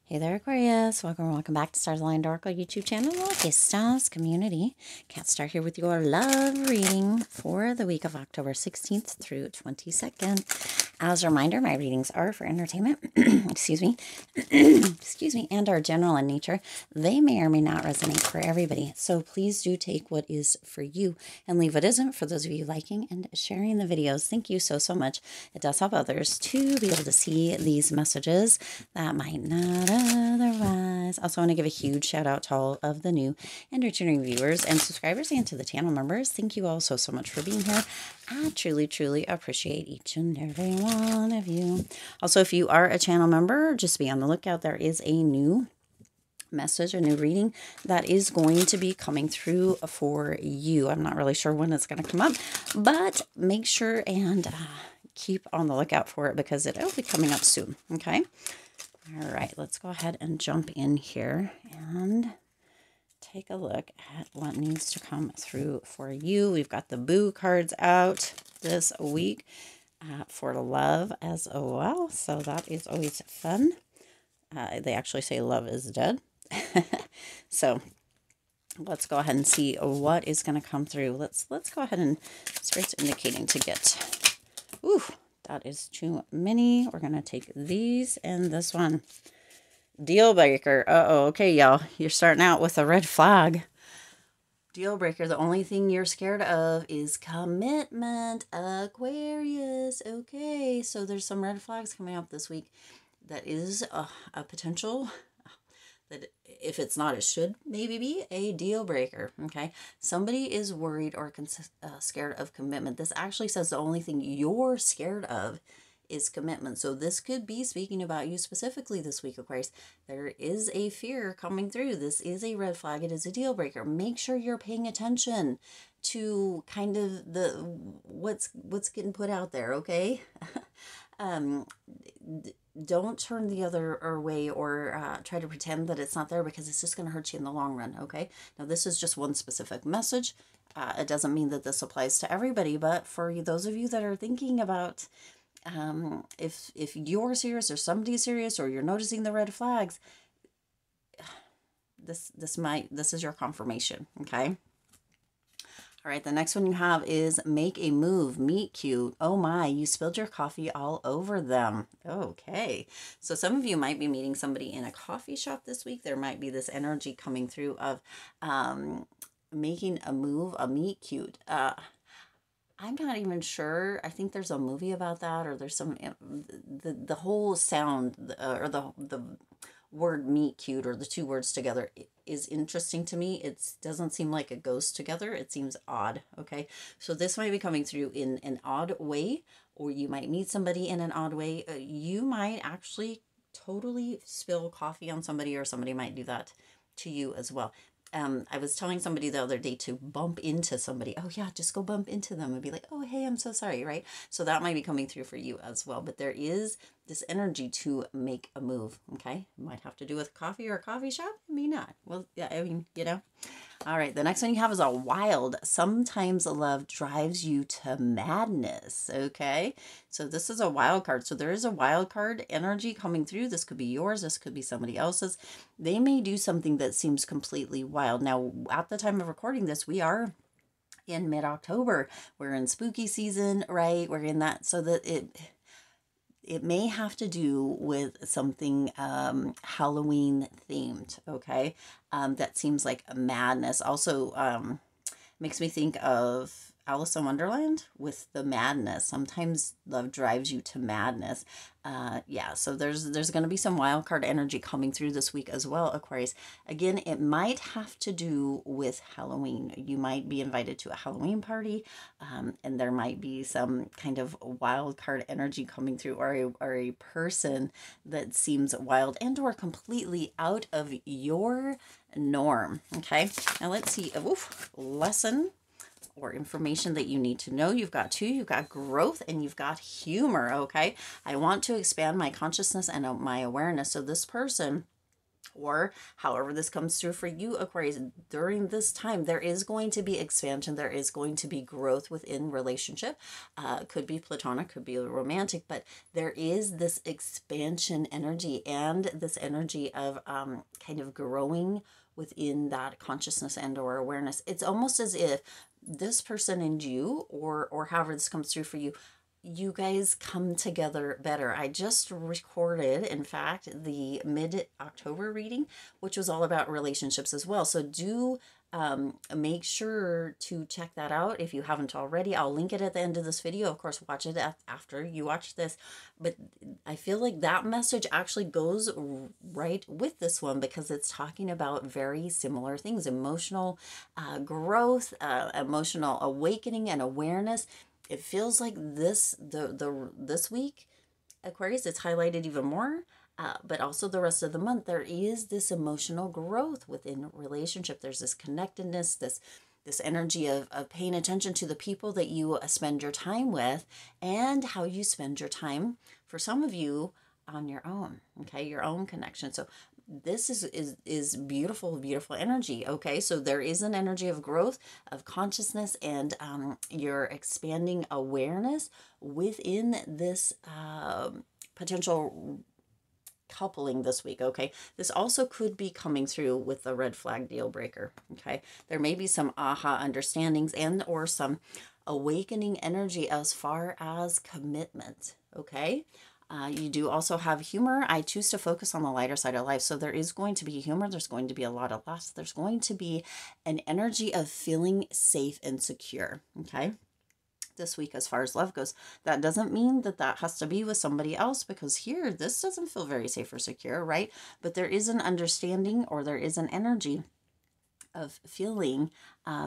Hey there, Aquarius. Welcome back to Stars Aligned Oracle YouTube channel, luckystars community. Cat Star here with your love reading for the week of October 16th through 22nd. As a reminder, my readings are for entertainment, excuse me, excuse me, and are general in nature. They may or may not resonate for everybody, so please do take what is for you and leave what isn't for those of you liking and sharing the videos. Thank you so much. It does help others to be able to see these messages that might not otherwise. Also want to give a huge shout out to all of the new and returning viewers and subscribers and to the channel members. Thank you all so much for being here. I truly appreciate each and every one of you. Also, if you are a channel member, just be on the lookout. There is a new message, a new reading that is going to be coming through for you. I'm not really sure when it's going to come up, but make sure and keep on the lookout for it because it'll be coming up soon. Okay. All right, let's go ahead and jump in here and take a look at what needs to come through for you. We've got the Boo cards out this week for love as well, so that is always fun. They actually say love is dead. So let's go ahead and see what is going to come through. Let's go ahead and Spirit's indicating to get. Ooh, that is too many. We're going to take these and this one. Deal breaker. Okay, y'all. You're starting out with a red flag. Deal breaker. The only thing you're scared of is commitment, Aquarius. Okay, so there's some red flags coming up this week. That is a potential that if it's not, it should maybe be a deal breaker. Okay, somebody is worried or scared of commitment. This actually says the only thing you're scared of is commitment. So this could be speaking about you specifically this week, Aquarius. There is a fear coming through. This is a red flag. It is a deal breaker. Make sure you're paying attention to kind of the what's getting put out there. Okay. Don't turn the other way or try to pretend that it's not there because it's just going to hurt you in the long run. Okay. Now this is just one specific message. It doesn't mean that this applies to everybody, but for those of you that are thinking about if you're serious or somebody's serious or you're noticing the red flags, this is your confirmation. Okay. All right, the next one you have is make a move, meet cute. Oh my, you spilled your coffee all over them. Okay, so some of you might be meeting somebody in a coffee shop this week. There might be this energy coming through of making a move, a meet cute. I'm not even sure. I think there's a movie about that, or there's some the whole sound or the word meet cute or the two words together is interesting to me. It doesn't seem like it goes together. It seems odd. Okay, so this might be coming through in an odd way, or you might meet somebody in an odd way. You might actually totally spill coffee on somebody, or somebody might do that to you as well. I was telling somebody the other day to bump into somebody. Oh yeah, just go bump into them and be like, oh, hey, I'm so sorry, right? So that might be coming through for you as well. But there is this energy to make a move, okay? Might have to do with coffee or a coffee shop. May not. Well, yeah, I mean, you know. All right, the next one you have is a wild. Sometimes love drives you to madness, okay? So this is a wild card. So there is a wild card energy coming through. This could be yours. This could be somebody else's. They may do something that seems completely wild. Now, at the time of recording this, we are in mid-October. We're in spooky season, right? We're in that, so that it may have to do with something Halloween themed, okay? That seems like a madness. Also makes me think of Alice in Wonderland with the madness. Sometimes love drives you to madness. Yeah, so there's going to be some wild card energy coming through this week as well, Aquarius. Again, it might have to do with Halloween. You might be invited to a Halloween party, and there might be some kind of wild card energy coming through, or a person that seems wild and or completely out of your norm. Okay, now let's see. Lesson or information that you need to know. You've got two. You've got growth and you've got humor. Okay, I want to expand my consciousness and my awareness. So this person Or however this comes through for you, Aquarius, during this time, there is going to be expansion. There is going to be growth within relationship. Could be platonic, could be romantic, but there is this expansion energy and this energy of kind of growing within that consciousness and or awareness. It's almost as if this person and you, or however this comes through for you, you guys come together better. I just recorded, in fact, the mid-October reading, which was all about relationships as well. So do make sure to check that out if you haven't already. I'll link it at the end of this video. Of course, watch it after you watch this. But I feel like that message actually goes right with this one because it's talking about very similar things: emotional growth, emotional awakening and awareness. It feels like this week, Aquarius, it's highlighted even more, but also the rest of the month, there is this emotional growth within relationship. There's this connectedness, this energy of paying attention to the people that you spend your time with and how you spend your time, for some of you, on your own, okay, your own connection. So this is beautiful, beautiful energy. Okay, so there is an energy of growth, of consciousness, and you're expanding awareness within this potential coupling this week. Okay, this also could be coming through with the red flag deal breaker. Okay, there may be some aha understandings and or some awakening energy as far as commitment. Okay, you do also have humor. I choose to focus on the lighter side of life. So there is going to be humor. There's going to be a lot of laughs. There's going to be an energy of feeling safe and secure. Okay, this week as far as love goes. That doesn't mean that that has to be with somebody else, because here, this doesn't feel very safe or secure, right? But there is an understanding, or there is an energy of feeling.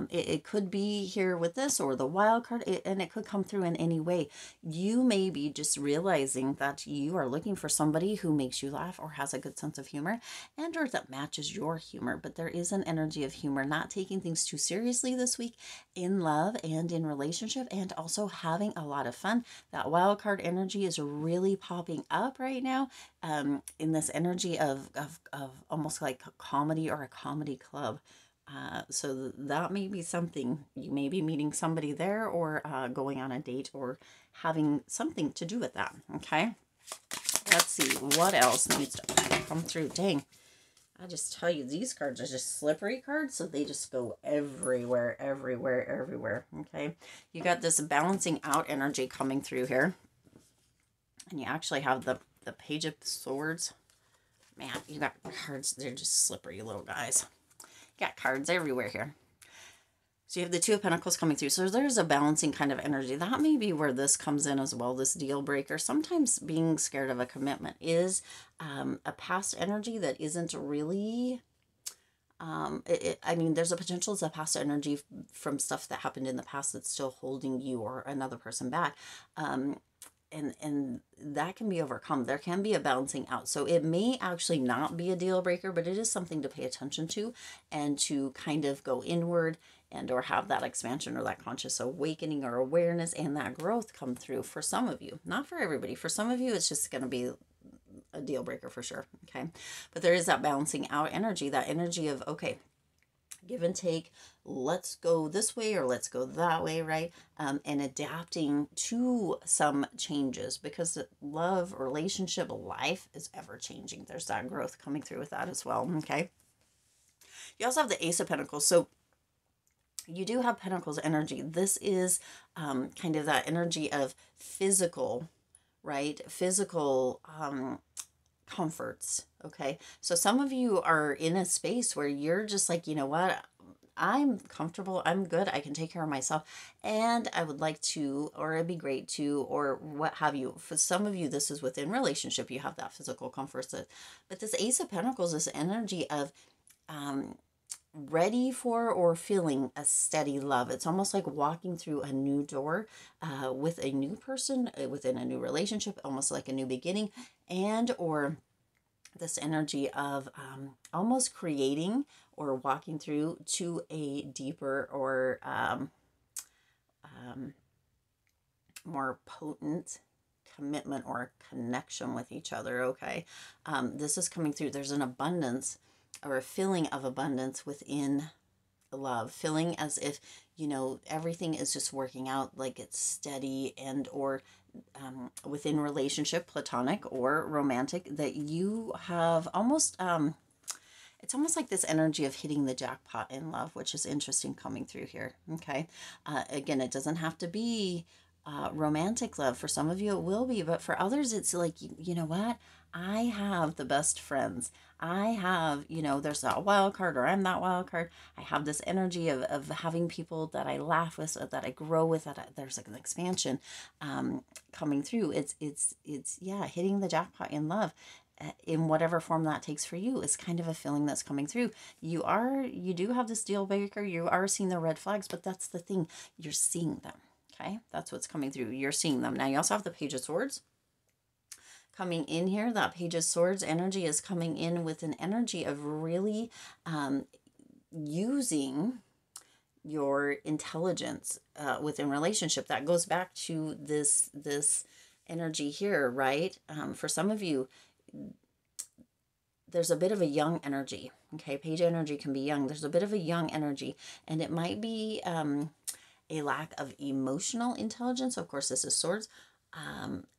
It could be here with this or the wild card, and it could come through in any way. You may be just realizing that you are looking for somebody who makes you laugh or has a good sense of humor, and or that matches your humor. But there is an energy of humor, not taking things too seriously this week in love and in relationship, and also having a lot of fun. That wild card energy is really popping up right now, in this energy of almost like a comedy or a comedy club. So that may be something. You may be meeting somebody there, or going on a date, or having something to do with that. Okay, let's see what else needs to come through. Dang, I just tell you, these cards are just slippery cards, so they just go everywhere, everywhere, everywhere. Okay, you got this balancing out energy coming through here, and you actually have the Page of Swords. Man, you got cards, they're just slippery little guys. Got cards everywhere here. So you have the Two of Pentacles coming through. So there's a balancing kind of energy. That may be where this comes in as well, this deal breaker. Sometimes being scared of a commitment is a past energy that isn't really... I mean, there's a potential as a past energy from stuff that happened in the past that's still holding you or another person back. And that can be overcome. There can be a balancing out. So it may actually not be a deal breaker, but it is something to pay attention to, and to kind of go inward and or have that expansion or that conscious awakening or awareness and that growth come through for some of you. Not for everybody. For some of you, it's just going to be a deal breaker for sure. Okay, but there is that balancing out energy, that energy of, okay, give and take, let's go this way or let's go that way, right? And adapting to some changes, because love, relationship, life is ever changing. There's that growth coming through with that as well. Okay, you also have the Ace of Pentacles. So you do have Pentacles energy. This is kind of that energy of physical, right? Physical comforts. Okay, so some of you are in a space where you're just like, you know what, I'm comfortable, I'm good, I can take care of myself, and I would like to, or it'd be great to, or what have you. For some of you, this is within relationship, you have that physical comfort. But this Ace of Pentacles, this energy of ready for or feeling a steady love. It's almost like walking through a new door with a new person, within a new relationship, almost like a new beginning, and or this energy of almost creating or walking through to a deeper or more potent commitment or a connection with each other, okay? This is coming through. There's an abundance or a feeling of abundance within love, feeling as if, you know, everything is just working out, like it's steady, and or within relationship, platonic or romantic, that you have almost it's almost like this energy of hitting the jackpot in love, which is interesting coming through here. Okay. Again, it doesn't have to be romantic love. For some of you, it will be, but for others, it's like, you know what? I have the best friends. I have, you know, there's that wild card, or I'm that wild card. I have this energy of having people that I laugh with, that I grow with, there's like an expansion coming through. It's yeah, hitting the jackpot in love. In whatever form that takes for you is kind of a feeling that's coming through. You do have this deal breaker. You are seeing the red flags, but that's the thing. You're seeing them. Okay. That's what's coming through. You're seeing them. Now you also have the Page of Swords coming in here. That Page of Swords energy is coming in with an energy of really using your intelligence within relationship. That goes back to this energy here, right? For some of you, there's a bit of a young energy. Okay, page energy can be young. There's a bit of a young energy, and it might be a lack of emotional intelligence. Of course, this is swords.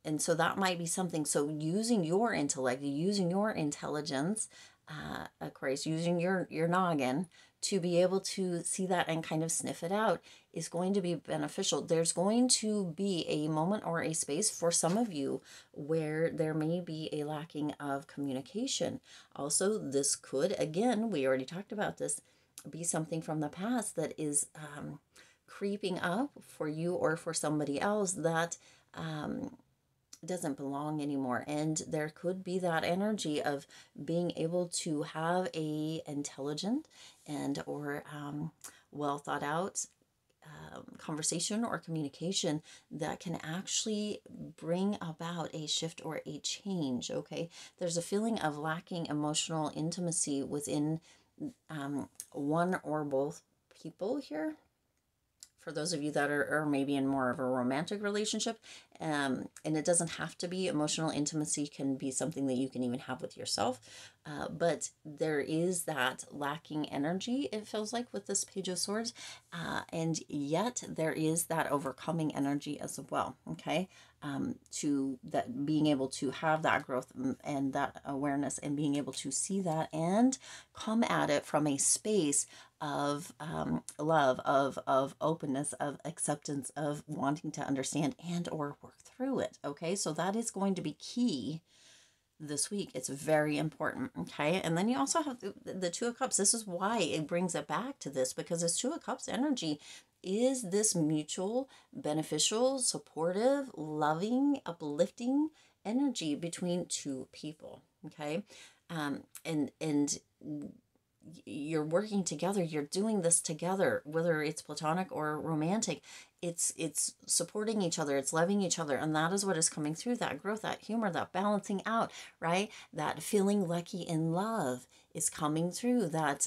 And so that might be something. So using your intellect, using your intelligence, Aquarius, using your noggin to be able to see that and kind of sniff it out is going to be beneficial. There's going to be a moment or a space for some of you where there may be a lacking of communication. Also, this could, again, we already talked about this, be something from the past that is creeping up for you or for somebody else that doesn't belong anymore. And there could be that energy of being able to have a intelligent and or well thought out conversation or communication that can actually bring about a shift or a change. Okay, there's a feeling of lacking emotional intimacy within one or both people here. For those of you that are maybe in more of a romantic relationship, and it doesn't have to be emotional intimacy, can be something that you can even have with yourself. But there is that lacking energy, it feels like, with this Page of Swords. And yet there is that overcoming energy as well. Okay. To that, being able to have that growth and that awareness and being able to see that and come at it from a space of love, of openness, of acceptance, of wanting to understand and or work through it. Okay, so that is going to be key this week. It's very important. Okay, and then you also have the Two of Cups. This is why it brings it back to this, because this Two of Cups energy is this mutual, beneficial, supportive, loving, uplifting energy between two people. Okay, and you're working together, you're doing this together, whether it's platonic or romantic. It's supporting each other, it's loving each other, and that is what is coming through. That growth, that humor, that balancing out, right? That feeling lucky in love is coming through. That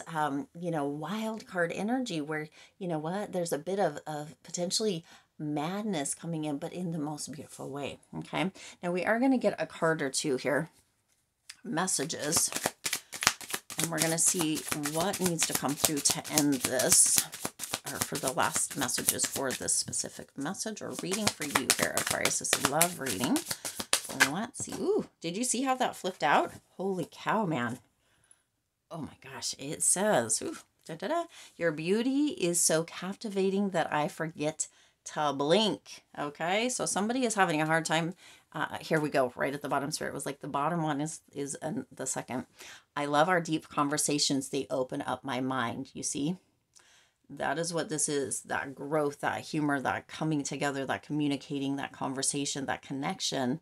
you know, wild card energy where, you know what, there's a bit of potentially madness coming in, but in the most beautiful way. Okay, now we are going to get a card or two here, messages, and we're going to see what needs to come through to end this, or for the last messages for this specific message or reading for you here, Aquarius. This is love reading. Let's see. Ooh, did you see how that flipped out? Holy cow, man. Oh my gosh. It says, ooh, your beauty is so captivating that I forget to blink. Okay, so somebody is having a hard time. Here we go, right at the bottom. Spirit was like, the bottom one is the second. I love our deep conversations. They open up my mind. You see, that is what this is. That growth, that humor, that coming together, that communicating, that conversation, that connection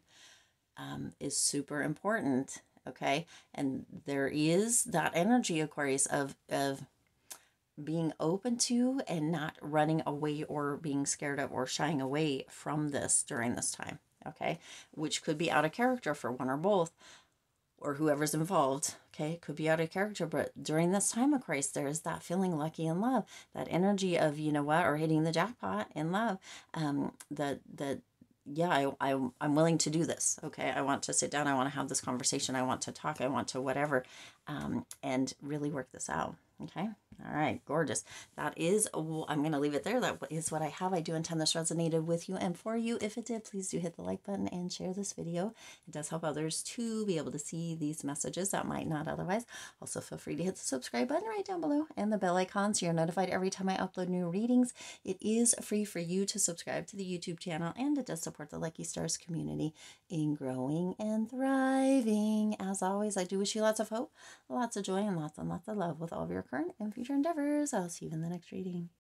is super important. Okay, and there is that energy, Aquarius, of being open to and not running away or being scared of or shying away from this during this time. Okay, which could be out of character for one or both, or whoever's involved. Okay, it could be out of character, but during this time, Aquarius, there is that feeling lucky in love, that energy of, you know what, or hitting the jackpot in love, that yeah, I'm willing to do this. Okay. I want to sit down. I want to have this conversation. I want to talk. I want to whatever, and really work this out. Okay. All right. Gorgeous. That is, I'm going to leave it there. That is what I have. I do intend this resonated with you and for you. If it did, please do hit the like button and share this video. It does help others to be able to see these messages that might not otherwise. Also, feel free to hit the subscribe button right down below and the bell icon so you're notified every time I upload new readings. It is free for you to subscribe to the YouTube channel, and it does support the Lucky Stars community in growing and thriving. As always, I do wish you lots of hope, lots of joy, and lots of love with all of your current and future endeavors. I'll see you in the next reading.